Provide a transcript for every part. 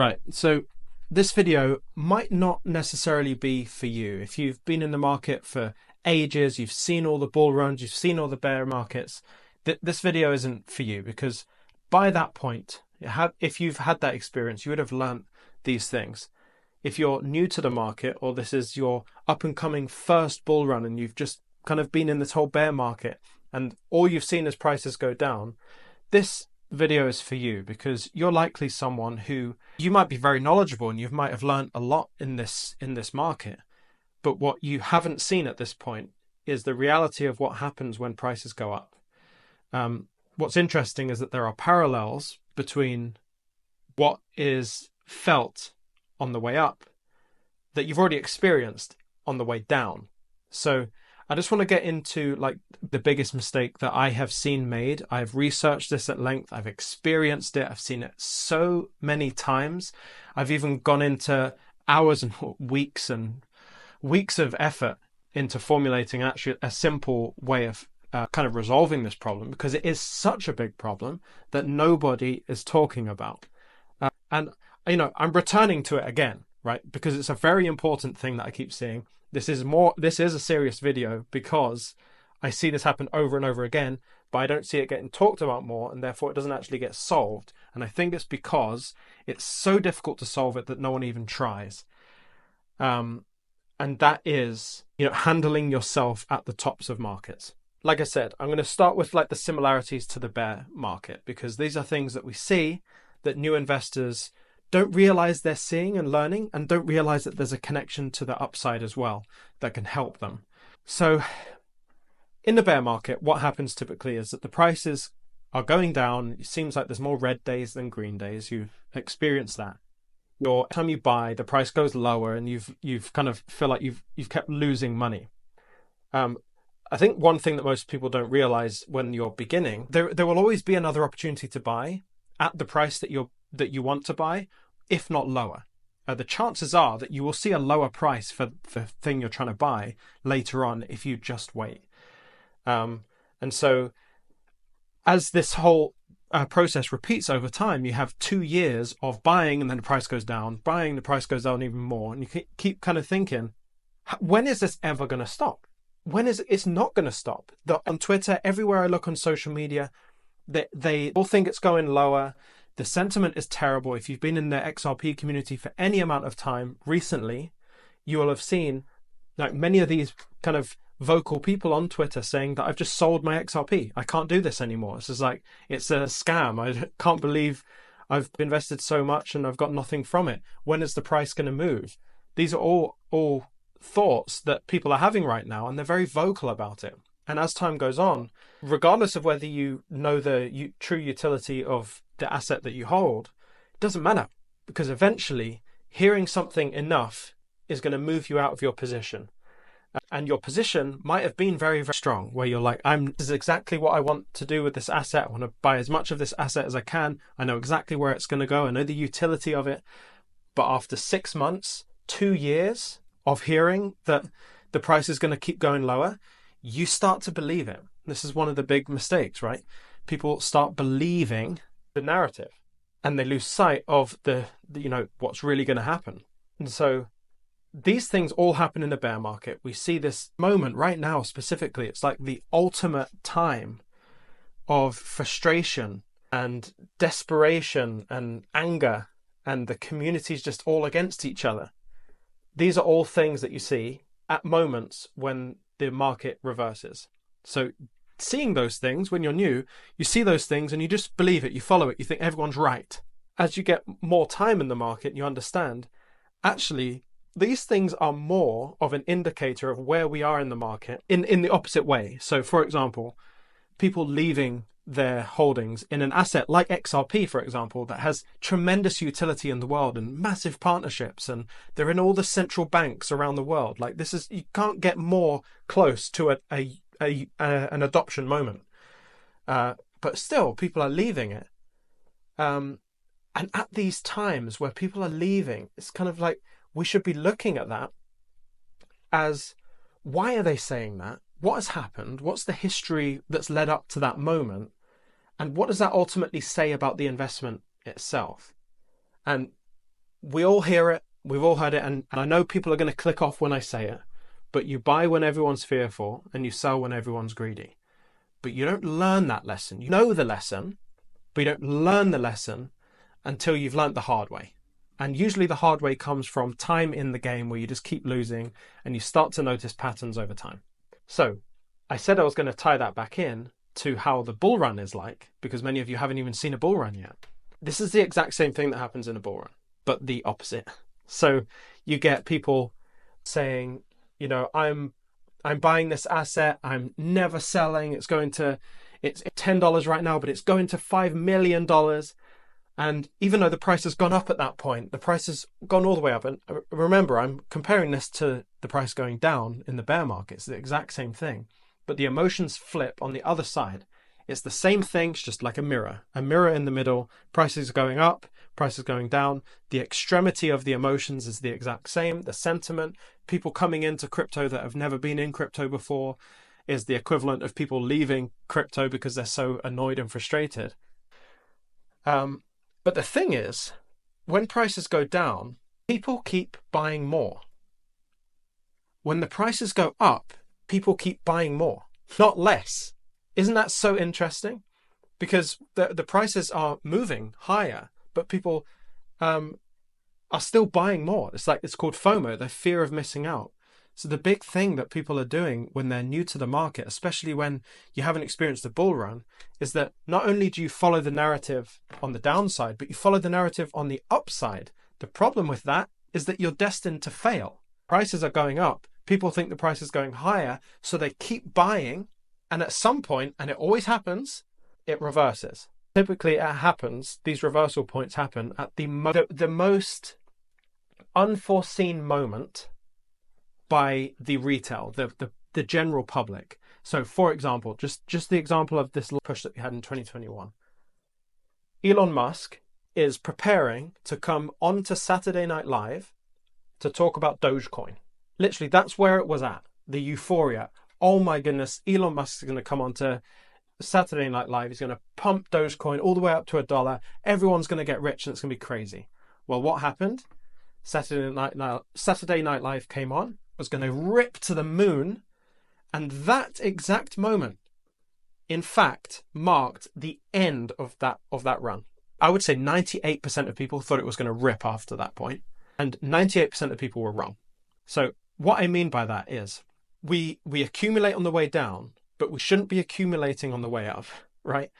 Right, so this video might not necessarily be for you. If you've been in the market for ages, you've seen all the bull runs, you've seen all the bear markets, this video isn't for you, because by that point, if you've had that experience, you would have learnt these things. If you're new to the market, or this is your up and coming first bull run and you've just kind of been in this whole bear market and all you've seen is prices go down, this video is for you, because you're likely someone who, you might be very knowledgeable and you might have learned a lot in this market, but what you haven't seen at this point is the reality of what happens when prices go up. What's interesting is that there are parallels between what is felt on the way up that you've already experienced on the way down. So I just want to get into like the biggest mistake that I have seen made. I've researched this at length. I've experienced it. I've seen it so many times. I've even gone into hours and weeks of effort into formulating actually a simple way of kind of resolving this problem, because it is such a big problem that nobody is talking about. And I'm returning to it again, right? Because it's a very important thing that I keep seeing. This is a serious video because I see this happen over and over again, but I don't see it getting talked about more, and therefore it doesn't actually get solved. And I think it's because it's so difficult to solve it that no one even tries. And that is, handling yourself at the tops of markets. Like I said, I'm going to start with like the similarities to the bear market, because these are things that we see that new investors don't realize they're seeing and learning, and don't realize that there's a connection to the upside as well that can help them. So in the bear market, what happens typically is that the prices are going down. It seems like there's more red days than green days. You've experienced that. Every time you buy, the price goes lower, and you've kind of feel like you've kept losing money. I think one thing that most people don't realize when you're beginning, there will always be another opportunity to buy at the price that you want to buy, if not lower. The chances are that you will see a lower price for the thing you're trying to buy later on if you just wait. And so as this whole process repeats over time, you have 2 years of buying, and then the price goes down, buying, the price goes down even more. And you keep kind of thinking, when is this ever going to stop? When is it? It's not going to stop. On Twitter, everywhere I look on social media, they all think it's going lower. The sentiment is terrible. If you've been in the XRP community for any amount of time recently, you will have seen like many of these kind of vocal people on Twitter saying that I've just sold my XRP. I can't do this anymore. It's just like, it's a scam. I can't believe I've invested so much and I've got nothing from it. When is the price going to move? These are all thoughts that people are having right now, and they're very vocal about it. And as time goes on, regardless of whether you know the true utility of the asset that you hold, it doesn't matter, because eventually hearing something enough is going to move you out of your position. And your position might have been very, very strong, where you're like, this is exactly what I want to do with this asset. I want to buy as much of this asset as I can. I know exactly where it's going to go. I know the utility of it. But after 6 months, 2 years of hearing that the price is going to keep going lower, you start to believe it. This is one of the big mistakes, right? People start believing the narrative, and they lose sight of the what's really going to happen. And so these things all happen in the bear market. We see this moment right now specifically. It's like the ultimate time of frustration and desperation and anger, and the community's just all against each other. These are all things that you see at moments when the market reverses. So seeing those things when you're new, you see those things and you just believe it, you follow it, you think everyone's right. As you get more time in the market, you understand, actually, these things are more of an indicator of where we are in the market in the opposite way. So for example, people leaving their holdings in an asset like XRP, for example, that has tremendous utility in the world and massive partnerships, and they're in all the central banks around the world. Like, this is, you can't get more close to an adoption moment. But still, people are leaving it. And at these times where people are leaving, it's kind of like, we should be looking at that as, why are they saying that? What has happened? What's the history that's led up to that moment? And what does that ultimately say about the investment itself? And We all hear it. We've all heard it. And I know people are going to click off when I say it, but you buy when everyone's fearful and you sell when everyone's greedy. But you don't learn that lesson. You know the lesson, but you don't learn the lesson until you've learned the hard way. And usually the hard way comes from time in the game where you just keep losing and you start to notice patterns over time. So I said I was going to tie that back in to how the bull run is like, because many of you haven't even seen a bull run yet. This is the exact same thing that happens in a bull run, but the opposite. So you get people saying, you know, I'm buying this asset, I'm never selling, it's $10 right now, but it's going to $5 million. And even though the price has gone up at that point, the price has gone all the way up. And remember, I'm comparing this to the price going down in the bear market. It's the exact same thing. But the emotions flip on the other side. It's the same thing, it's just like a mirror in the middle. Prices going up, prices going down. The extremity of the emotions is the exact same. The sentiment, people coming into crypto that have never been in crypto before, is the equivalent of people leaving crypto because they're so annoyed and frustrated. But the thing is, when prices go down, people keep buying more. When the prices go up, people keep buying more, not less. Isn't that so interesting? Because the prices are moving higher, but people are still buying more. It's called FOMO, the fear of missing out. So the big thing that people are doing when they're new to the market, especially when you haven't experienced a bull run, is that not only do you follow the narrative on the downside, but you follow the narrative on the upside. The problem with that is that you're destined to fail. Prices are going up. People think the price is going higher, so they keep buying. And at some point, and it always happens, it reverses. Typically it happens, these reversal points happen at the most unforeseen moment by the retail, the general public. So for example, just the example of this little push that we had in 2021. Elon Musk is preparing to come onto Saturday Night Live to talk about Dogecoin. Literally, that's where it was at. The euphoria. Oh my goodness, Elon Musk is going to come onto Saturday Night Live. He's going to pump Dogecoin all the way up to $1. Everyone's going to get rich and it's going to be crazy. Well, what happened? Saturday Night Live came on, was going to rip to the moon, and that exact moment, in fact, marked the end of that run. I would say 98% of people thought it was going to rip after that point, and 98% of people were wrong. So what I mean by that is we accumulate on the way down, but we shouldn't be accumulating on the way up, right?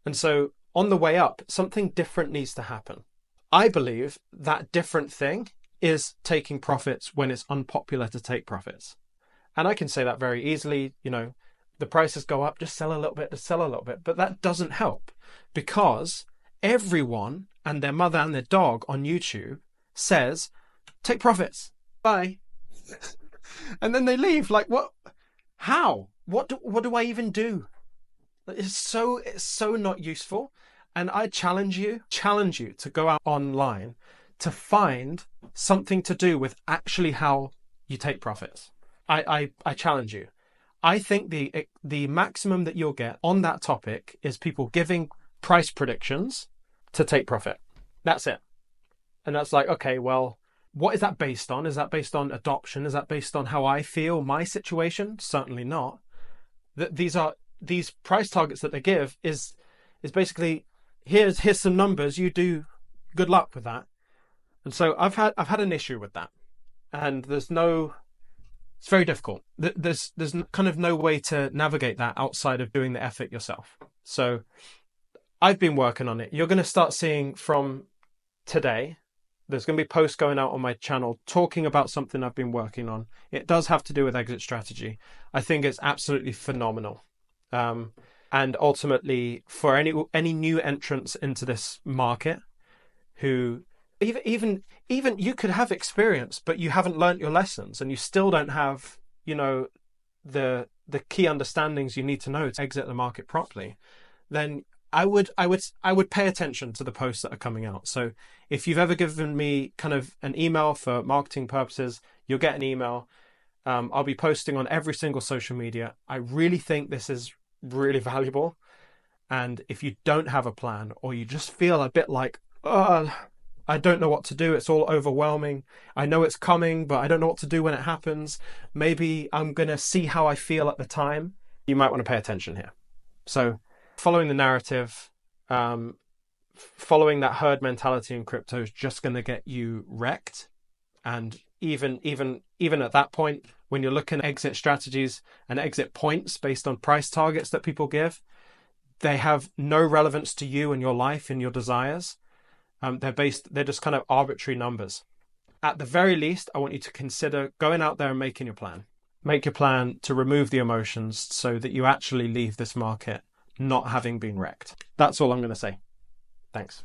And so on the way up, something different needs to happen. I believe that different thing is taking profits when it's unpopular to take profits. And I can say that very easily, you know, the prices go up, just sell a little bit, but that doesn't help because everyone and their mother and their dog on YouTube says, take profits, bye. And then they leave. Like, what? How? What do I even do? It's so not useful. And I challenge you to go out online to find something to do with actually how you take profits. I challenge you. I think the maximum that you'll get on that topic is people giving price predictions to take profit. That's it. And that's like, okay, well, what is that based on? Is that based on adoption? Is that based on how I feel, my situation? Certainly not. These price targets that they give is basically, here's some numbers, you do good luck with that. And so I've had an issue with that. And it's very difficult. There's kind of no way to navigate that outside of doing the effort yourself. So I've been working on it. You're going to start seeing from today, there's going to be posts going out on my channel talking about something I've been working on. It does have to do with exit strategy. I think it's absolutely phenomenal. And ultimately, for any new entrants into this market, who even you could have experience, but you haven't learnt your lessons, and you still don't have, you know, the key understandings you need to know to exit the market properly, then I would pay attention to the posts that are coming out. So if you've ever given me kind of an email for marketing purposes, you'll get an email. I'll be posting on every single social media. I really think this is really valuable. And if you don't have a plan, or you just feel a bit like, oh, I don't know what to do. It's all overwhelming. I know it's coming, but I don't know what to do when it happens. Maybe I'm going to see how I feel at the time. You might want to pay attention here. So following the narrative, following that herd mentality in crypto is just going to get you wrecked. And even at that point, when you're looking at exit strategies and exit points based on price targets that people give, they have no relevance to you and your life and your desires. They're just kind of arbitrary numbers. At the very least, I want you to consider going out there and making your plan. Make your plan to remove the emotions so that you actually leave this market not having been wrecked. That's all I'm going to say. Thanks.